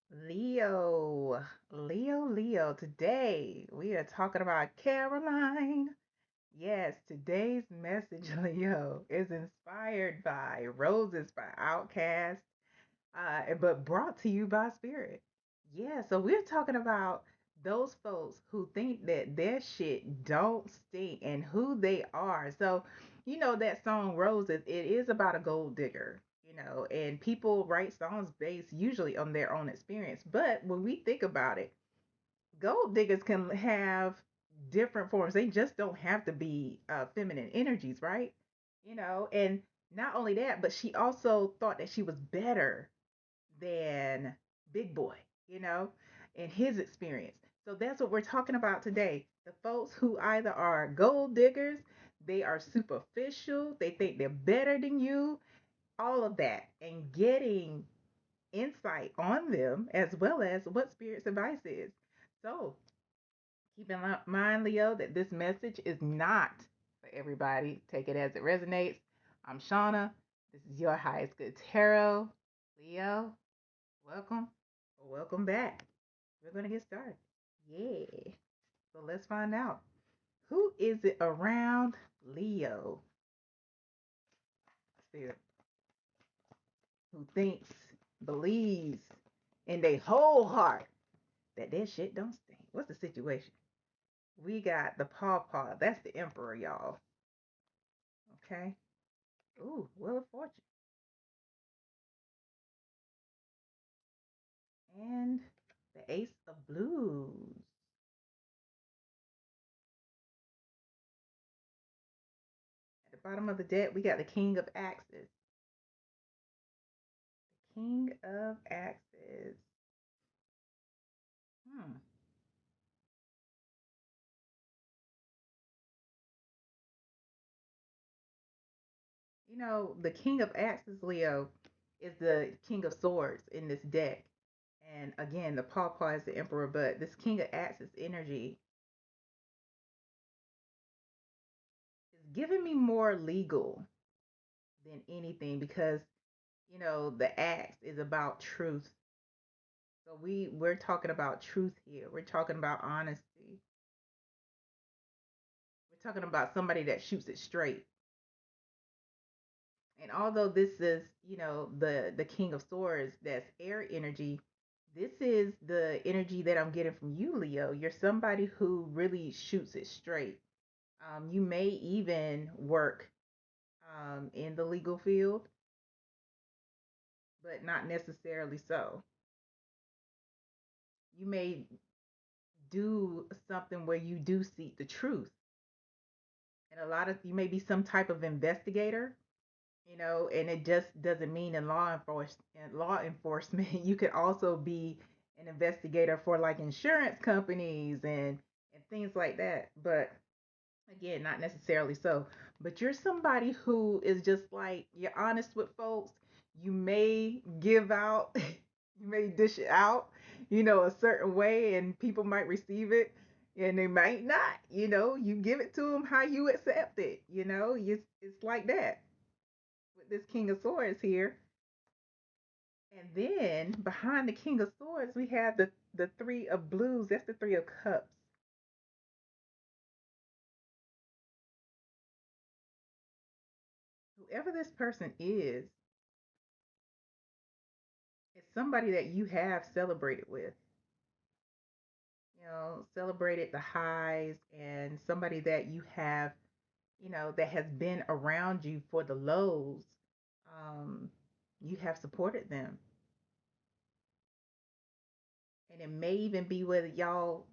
Leo. Today we are talking about Caroline. Yes, today's message, Leo, is inspired by Roses by Outkast, but brought to you by Spirit. Yeah, so we're talking about those folks who think that their shit don't stink and who they are. So, that song Roses, it is about a gold digger, and people write songs based usually on their own experience. But when we think about it, gold diggers can have different forms. They just don't have to be feminine energies, right? And not only that, but she also thought that she was better than Big Boy, you know, and his experience. So that's what we're talking about today. The folks who either are gold diggers, they are superficial, they think they're better than you, all of that, and getting insight on them as well as what Spirit's advice is. So keep in mind, Leo, that this message is not for everybody. Take it as it resonates. I'm Shauna. This is your highest good tarot. Leo, welcome or welcome back. We're going to get started. Yeah. So let's find out. Who is it around Leo? Spirit. Who thinks, believes in their whole heart that their shit don't stink? What's the situation? We got the Paw. That's the Emperor, y'all. Okay. Ooh, Wheel of Fortune. And the Ace of Blues. At the bottom of the deck, we got the King of Axes. King of Axes. Hmm. The King of Axes, Leo, is the King of Swords in this deck. And again, the Paw is the Emperor, but this King of Axes energy is giving me more legal than anything because, the axe is about truth. So we're talking about truth here. We're talking about honesty. We're talking about somebody that shoots it straight. And although this is, the King of Swords, that's air energy, this is the energy that I'm getting from you, Leo. You're somebody who really shoots it straight. You may even work in the legal field, but not necessarily so. You may do something where you do seek the truth. And a lot of you may be some type of investigator, and it just doesn't mean in law enforcement. You could also be an investigator for like insurance companies and things like that. But again, not necessarily so. But you're somebody who is just like you're honest with folks. You may give out, you may dish it out, a certain way, and people might receive it, and they might not. You give it to them how you accept it. It's like that with this King of Swords here. And then behind the King of Swords, we have the Three of Blues. That's the Three of Cups. Whoever this person is somebody that you have celebrated with. Celebrated the highs and somebody that you have, that has been around you for the lows. Um, you have supported them. And it may even be whether y'all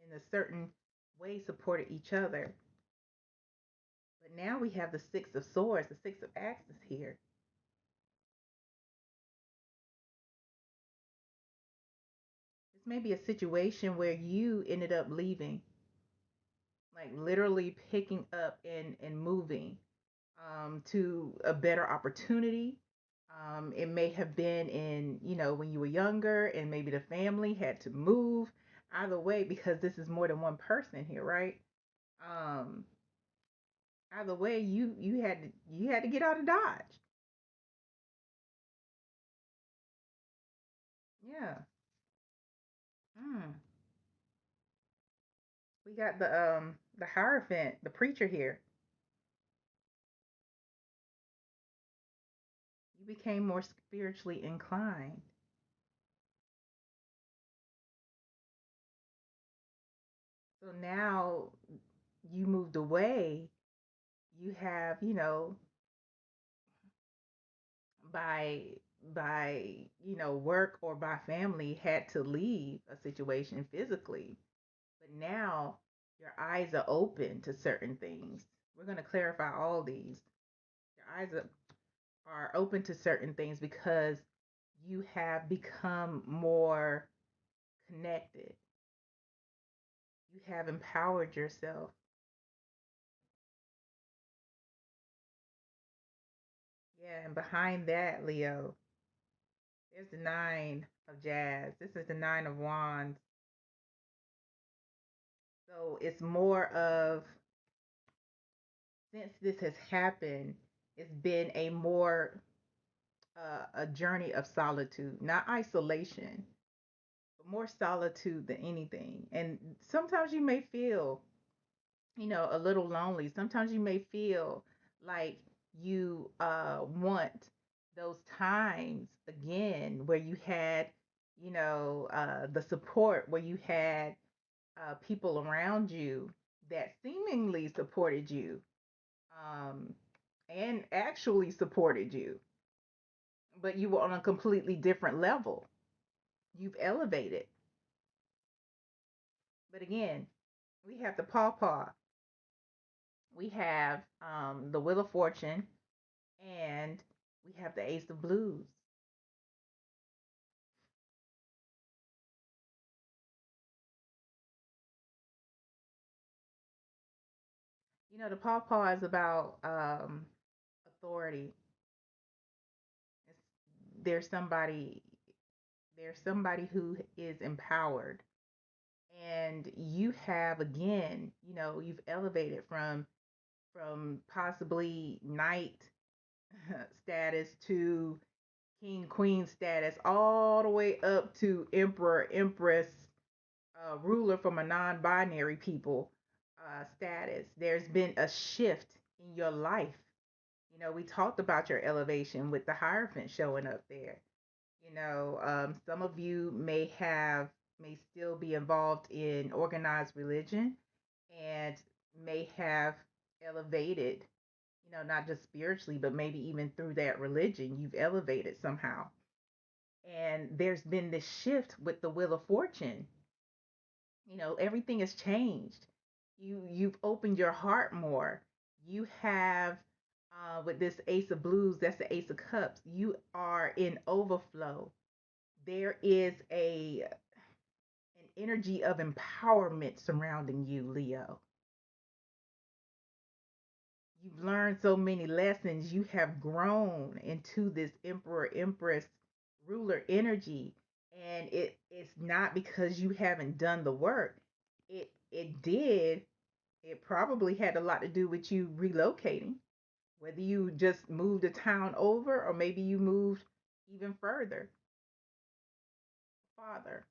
in a certain way supported each other. But now we have the Six of Swords, the Six of Axes here. This may be a situation where you ended up leaving, like literally picking up and moving to a better opportunity. It may have been in, when you were younger and maybe the family had to move. Either way, because this is more than one person here, right? Um, Either way, you had to get out of Dodge. Yeah. Hmm. We got the Hierophant, the preacher here. You became more spiritually inclined. So now you moved away. You have, by work or by family had to leave a situation physically. But now your eyes are open to certain things. We're going to clarify all these. Your eyes are open to certain things because you have become more connected. You have empowered yourself. Yeah, and behind that, Leo, there's the nine of jazz. This is the nine of wands. So it's more of, since this has happened, it's been a more a journey of solitude, not isolation, but more solitude than anything. And sometimes you may feel, a little lonely. Sometimes you may feel like you want those times again where you had, the support, where you had people around you that seemingly supported you, um, and actually supported you, but you were on a completely different level. You've elevated. But again, we have the pawpaw, we have the wheel of fortune, and we have the ace of blues. The pawpaw is about authority. It's, there's somebody there's somebody who is empowered, and you have, again, you've elevated from possibly knight status to king queen status, all the way up to emperor empress, ruler from a non-binary people status. There's been a shift in your life. We talked about your elevation with the Hierophant showing up there. Some of you may still be involved in organized religion, and may have elevated, not just spiritually, but maybe even through that religion, you've elevated somehow. And there's been this shift with the Wheel of Fortune. Everything has changed. You've opened your heart more. You have, with this Ace of Blues, that's the Ace of Cups. You are in overflow. There is a an energy of empowerment surrounding you, Leo. You've learned so many lessons. You have grown into this emperor, empress, ruler energy. And it's not because you haven't done the work. It did. It probably had a lot to do with you relocating, whether you just moved a town over or maybe you moved even further. Father.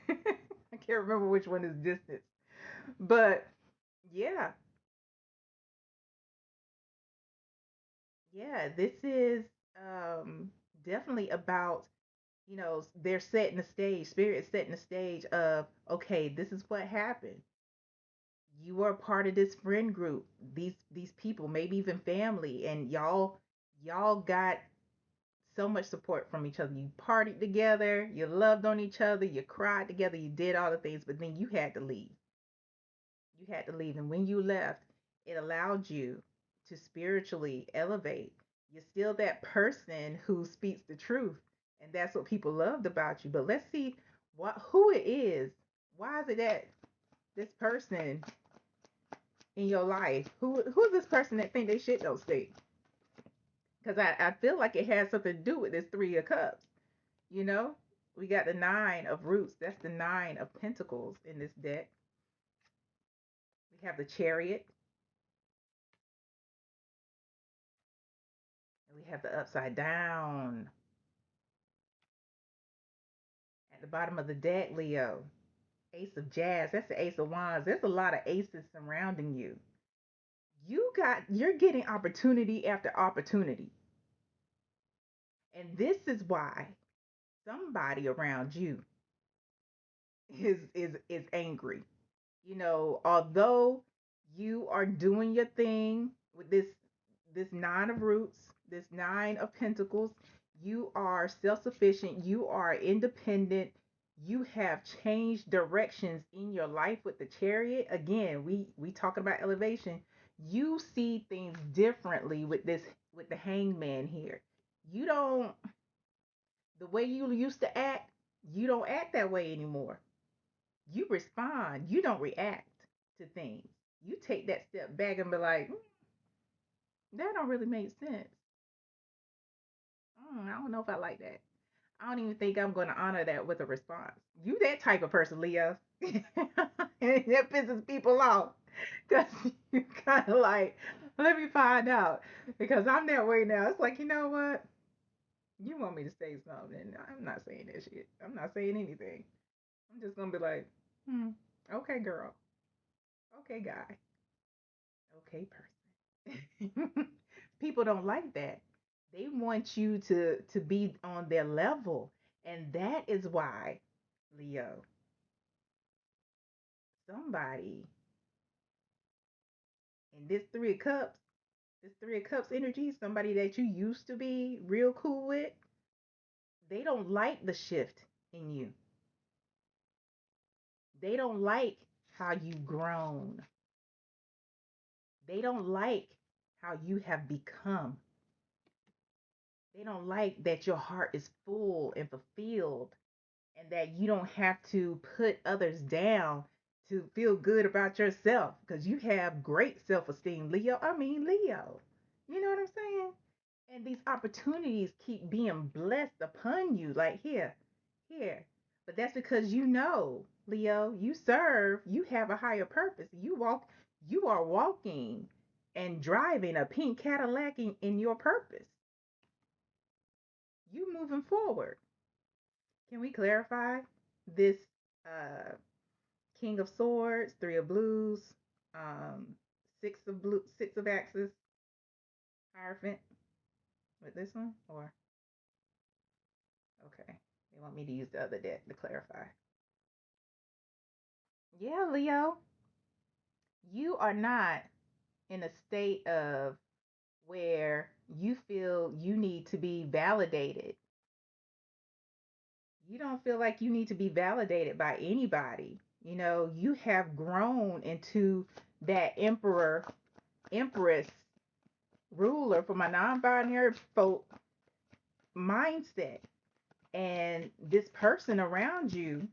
I can't remember which one is distance. But yeah, yeah, this is definitely about, they're setting the stage, spirit setting the stage of, okay, this is what happened. You were a part of this friend group, these people, maybe even family, and y'all got so much support from each other. You partied together, you loved on each other, you cried together, you did all the things, but then you had to leave. You had to leave. And when you left, it allowed you to spiritually elevate. You're still that person who speaks the truth. And that's what people loved about you. But let's see who it is. Why is it that this person in your life, who's this person that think they shit don't stink? Because I feel like it has something to do with this three of cups. You know, we got the nine of roots. That's the nine of pentacles in this deck. We have the chariot, and we have the upside down. the bottom of the deck, Leo. Ace of Jazz. That's the Ace of Wands. There's a lot of aces surrounding you. You're getting opportunity after opportunity. And this is why somebody around you is angry. Although you are doing your thing with this nine of roots, this nine of pentacles, you are self-sufficient, you are independent, you have changed directions in your life with the chariot. Again, we talking about elevation. You see things differently with the hangman here. You don't The way you used to act, you don't act that way anymore. You respond, you don't react to things. You take that step back and be like, that don't really make sense. I don't know if I like that. I don't even think I'm going to honor that with a response. You that type of person, Leo. And that pisses people off because you kind of like, let me find out because I'm that way now. It's like, you know what? You want me to say something? I'm not saying that shit. I'm not saying anything. I'm just gonna be like, okay, girl. Okay, guy. Okay, person. People don't like that. They want you to be on their level, and that is why, Leo, somebody in this three of cups energy, somebody that you used to be real cool with, they don't like the shift in you. They don't like how you've grown. They don't like how you have become. They don't like that your heart is full and fulfilled and that you don't have to put others down to feel good about yourself because you have great self esteem, Leo. I mean, Leo. You know what I'm saying? And these opportunities keep being blessed upon you, like here. But that's because Leo, you have a higher purpose. You are walking and driving a pink Cadillac in your purpose. You moving forward. Can we clarify this uh King of Swords, Three of Blues, um, Six of Axes, Hierophant with this one? Or okay. They want me to use the other deck to clarify. Yeah, Leo, you are not in a state of where you feel you need to be validated. You don't feel like you need to be validated by anybody. You have grown into that empress, ruler for my non-binary folk mindset. And this person around you,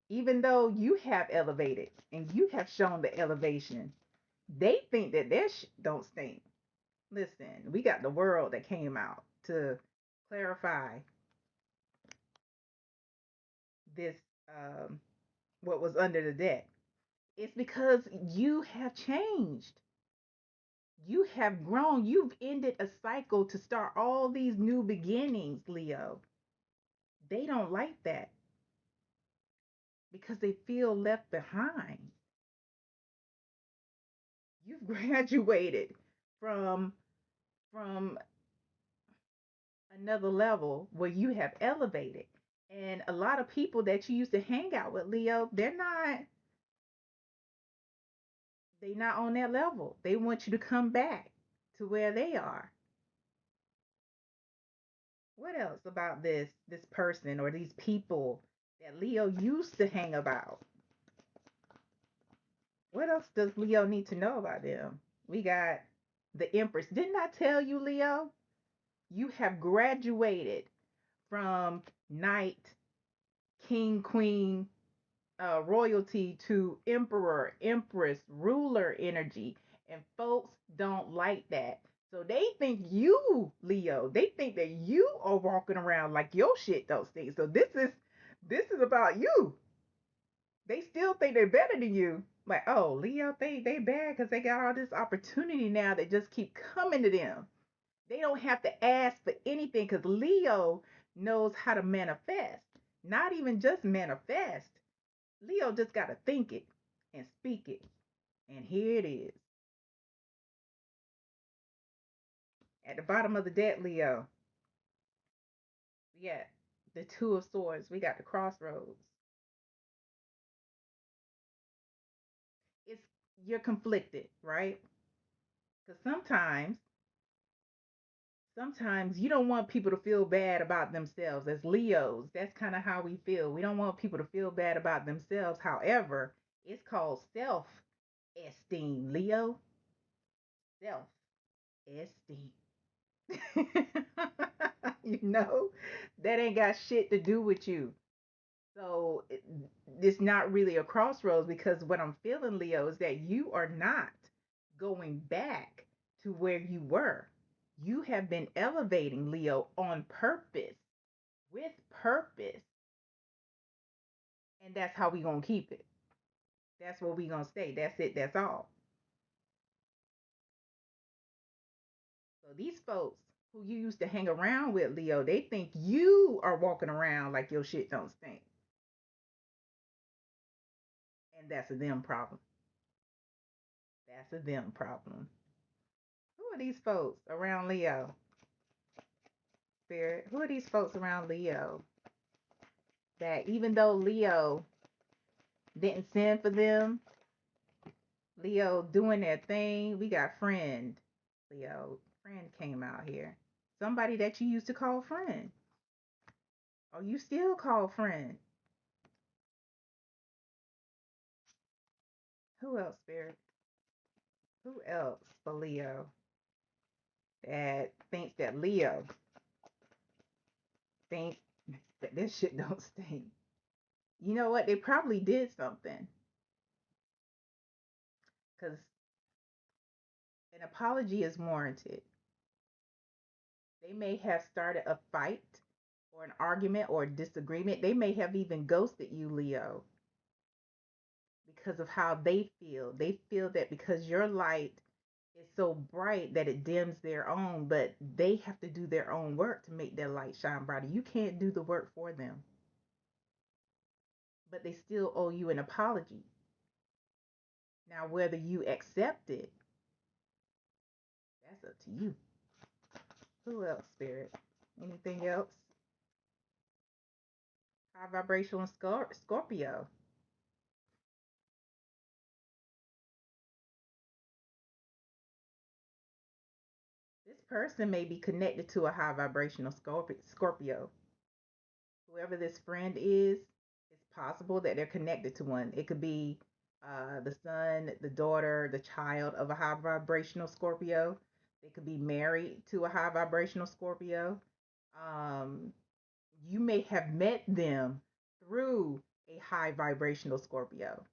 even though you have elevated and you have shown the elevation, they think that their don't stink. Listen, we got the world that came out to clarify this, what was under the deck. It's because you have changed. You have grown. You've ended a cycle to start all these new beginnings, Leo. They don't like that because they feel left behind. You've graduated from from another level where you have elevated. And a lot of people that you used to hang out with, Leo, they're not on that level. They want you to come back to where they are. What else about this person or these people that Leo used to hang about? What else does Leo need to know about them? We got the Empress. Didn't I tell you, Leo? You have graduated from knight, king, queen, royalty to emperor, empress, ruler energy. And folks don't like that. So they think you, Leo, they think that you are walking around like your shit don't stink. So this is about you. They still think they're better than you. Like, oh, Leo, they bad because they got all this opportunity now that just keep coming to them. They don't have to ask for anything because Leo knows how to manifest. Not even just manifest. Leo just got to think it and speak it. And here it is. At the bottom of the deck, Leo, we got the Two of Swords. We got the Crossroads. It's You're conflicted, right? Because sometimes you don't want people to feel bad about themselves. As Leos, that's kind of how we feel. We don't want people to feel bad about themselves. However, it's called self esteem, Leo. Self esteem. you know, that ain't got shit to do with you. So it's not really a crossroads because what I'm feeling, Leo, is that you are not going back to where you were. You have been elevating, Leo, on purpose, with purpose. And that's how we going to keep it. That's where we going to stay. That's it. That's all. So these folks who you used to hang around with, Leo, they think you are walking around like your shit don't stink. And that's a them problem. That's a them problem. Who are these folks around Leo? Spirit. Who are these folks around Leo that even though Leo didn't send for them, Leo doing their thing? We got friend. Leo, friend came out here. Somebody that you used to call friend. Or you still call friend. Who else, Spirit? Who else for Leo that thinks that Leo thinks that this shit don't stink? You know what? They probably did something. Because an apology is warranted. They may have started a fight or an argument or a disagreement. They may have even ghosted you, Leo, because of how they feel. They feel that because your light is so bright that it dims their own, but they have to do their own work to make their light shine brighter. You can't do the work for them, but they still owe you an apology. Now, whether you accept it, that's up to you. Who else, Spirit? Anything else? High vibrational Scorpio. This person may be connected to a high vibrational Scorpio. Whoever this friend is, it's possible that they're connected to one. It could be the son, the daughter, the child of a high vibrational Scorpio. They could be married to a high vibrational Scorpio. Um, you may have met them through a high vibrational Scorpio.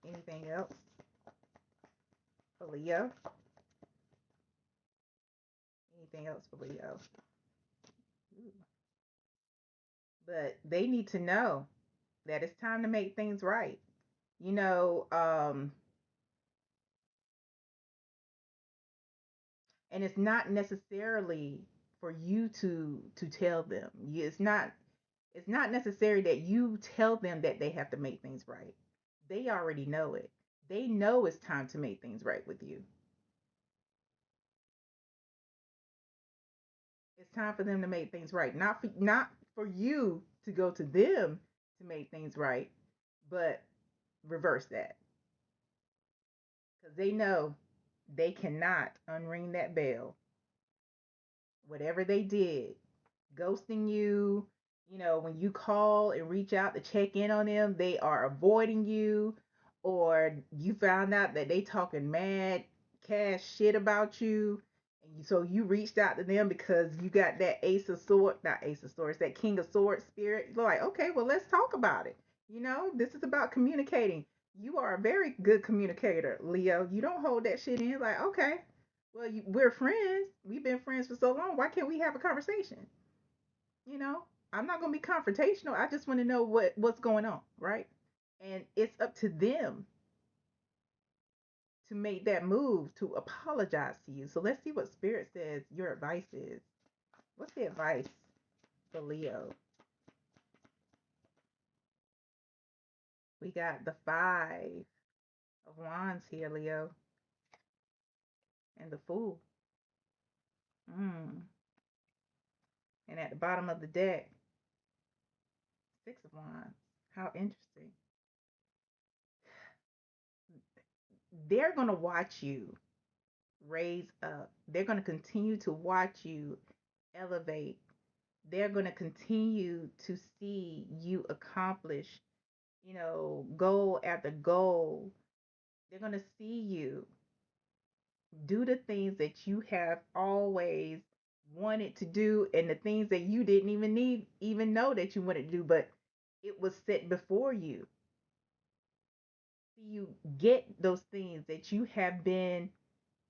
Anything else for Leo? Anything else for Leo? Ooh. But they need to know that it's time to make things right. You know, and it's not necessarily for you to tell them. It's not necessary that you tell them that they have to make things right. They already know it. They know it's time to make things right with you. It's time for them to make things right. Not for you to go to them to make things right, but reverse that. Because they know they cannot unring that bell. Whatever they did, ghosting you, when you call and reach out to check in on them, they are avoiding you, or you found out that they talking mad cash shit about you. And so you reached out to them because you got that ace of swords, not ace of swords, that king of swords spirit. You're like, okay, well, let's talk about it. This is about communicating. You are a very good communicator, Leo. You don't hold that shit in. Like, okay, well, we're friends. We've been friends for so long. Why can't we have a conversation? You know, I'm not going to be confrontational. I just want to know what's going on, right? And it's up to them to make that move to apologize to you. So let's see what spirit says your advice is. What's the advice for Leo? We got the Five of Wands here, Leo, and the Fool. Mm. And at the bottom of the deck, Six of Wands. How interesting. They're going to watch you raise up. They're going to continue to watch you elevate. They're going to continue to see you accomplish, goal after goal. They're going to see you do the things that you have always wanted to do and the things that you didn't even know that you wanted to do, but it was set before you. You get those things that you have been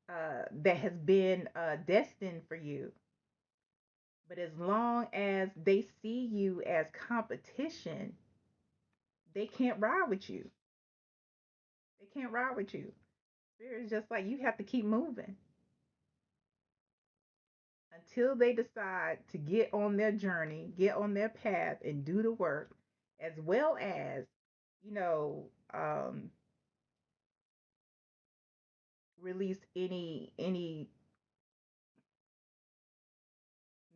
that has been destined for you. But as long as they see you as competition, they can't ride with you. They can't ride with you. Spirit is just like you have to keep moving until they decide to get on their journey, get on their path, and do the work, as well as, you know, um, release any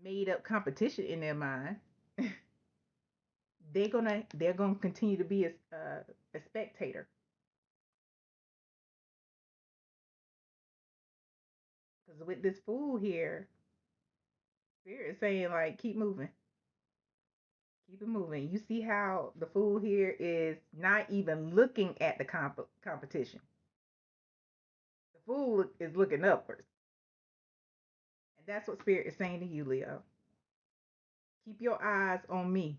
made up competition in their mind. They're gonna continue to be a spectator, because with this fool here, Spirit is saying like keep moving, keep it moving. You see how the fool here is not even looking at the competition. The fool is looking upwards, and that's what Spirit is saying to you, Leo. Keep your eyes on me.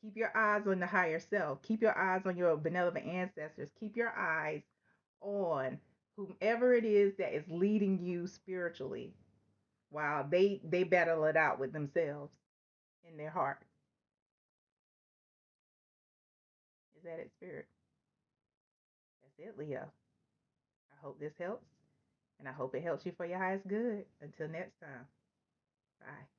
Keep your eyes on the higher self. Keep your eyes on your benevolent ancestors. Keep your eyes on whomever it is that is leading you spiritually while they battle it out with themselves in their heart. Is that it, Spirit? That's it, Leo. I hope this helps, and I hope it helps you for your highest good. Until next time, bye.